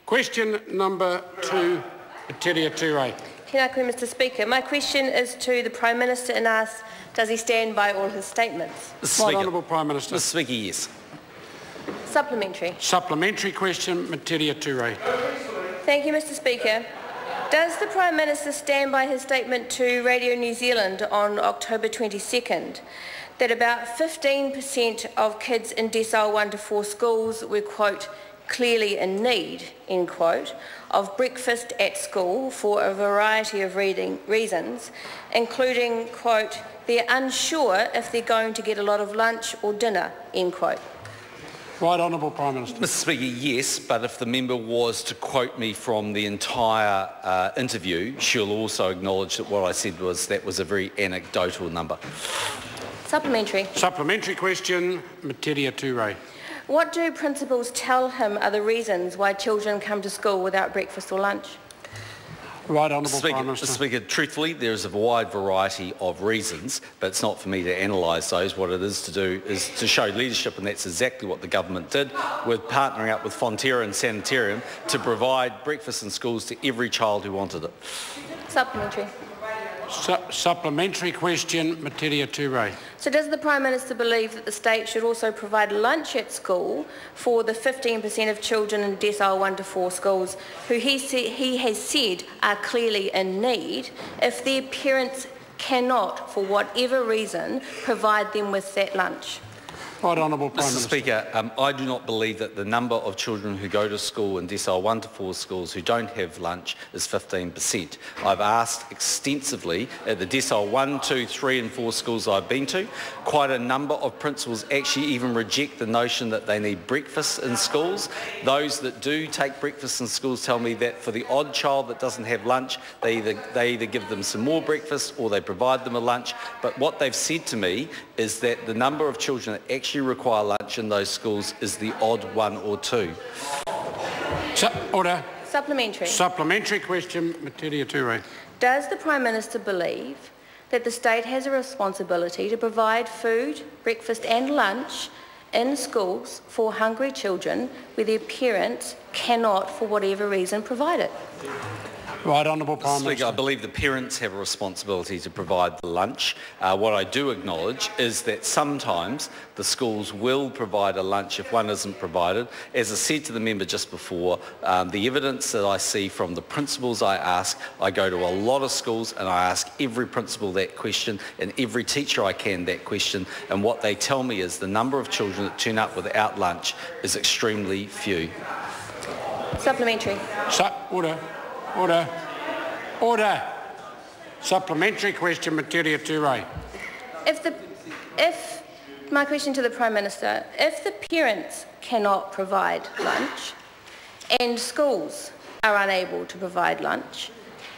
Question number 2, Metiria Ture. Tēnā koe, Mr Speaker. My question is to the Prime Minister and asks, does he stand by all his statements? Right, Honourable Prime Minister. Mr Speaker, yes. Supplementary. Supplementary question, Metiria Ture. Thank you, Mr Speaker. Does the Prime Minister stand by his statement to Radio New Zealand on October 22nd that about 15% of kids in decile 1 to 4 schools were, quote, clearly in need, end quote, of breakfast at school for a variety of reasons, including, quote, they're unsure if they're going to get a lot of lunch or dinner, end quote? Right, Honourable Prime Minister. Mr Speaker, yes, but if the member was to quote me from the entire interview, she'll also acknowledge that what I said was that was a very anecdotal number. Supplementary. Supplementary question, Metiria Ture. What do principals tell him are the reasons why children come to school without breakfast or lunch? Right, Honourable Prime Mr Minister. Speaker, truthfully, there is a wide variety of reasons, but it's not for me to analyse those. What it is to do is to show leadership, and that's exactly what the government did, with partnering up with Fonterra and Sanitarium to provide breakfast in schools to every child who wanted it. Supplementary. Supplementary question, Metiria Ture. So does the Prime Minister believe that the state should also provide lunch at school for the 15% of children in decile 1 to 4 schools who he has said are clearly in need if their parents cannot, for whatever reason, provide them with that lunch? Right, Honourable Prime Mr Minister. Speaker, I do not believe that the number of children who go to school in decile 1 to 4 schools who don't have lunch is 15%. I've asked extensively at the decile 1, 2, 3 and 4 schools I've been to. Quite a number of principals actually even reject the notion that they need breakfast in schools. Those that do take breakfast in schools tell me that for the odd child that doesn't have lunch, they either give them some more breakfast or they provide them a lunch. But what they've said to me is that the number of children that actually require lunch in those schools is the odd 1 or 2. Order. Supplementary. Supplementary question, Metiria Ture. Does the Prime Minister believe that the state has a responsibility to provide food, breakfast and lunch in schools for hungry children where their parents cannot, for whatever reason, provide it? Right, Honourable Prime Speaker, Minister. I believe the parents have a responsibility to provide the lunch. What I do acknowledge is that sometimes the schools will provide a lunch if one isn't provided. As I said to the member just before, the evidence that I see from the principals I ask, I go to a lot of schools and I ask every principal that question and every teacher I can that question, and what they tell me is the number of children that turn up without lunch is extremely few. Supplementary. Order. Order. Order. Supplementary question, Metiria Ture. My question to the Prime Minister, if the parents cannot provide lunch and schools are unable to provide lunch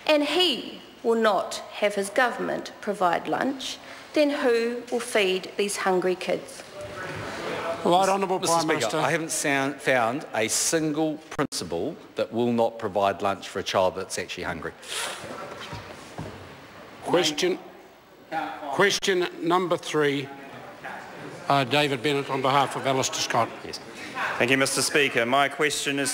and he will not have his government provide lunch, then who will feed these hungry kids? Right, Honourable Mr. Prime Speaker, Minister. I haven't found a single principal that will not provide lunch for a child that's actually hungry. Question number 3, David Bennett on behalf of Alistair Scott. Thank you, Mr Speaker. My question is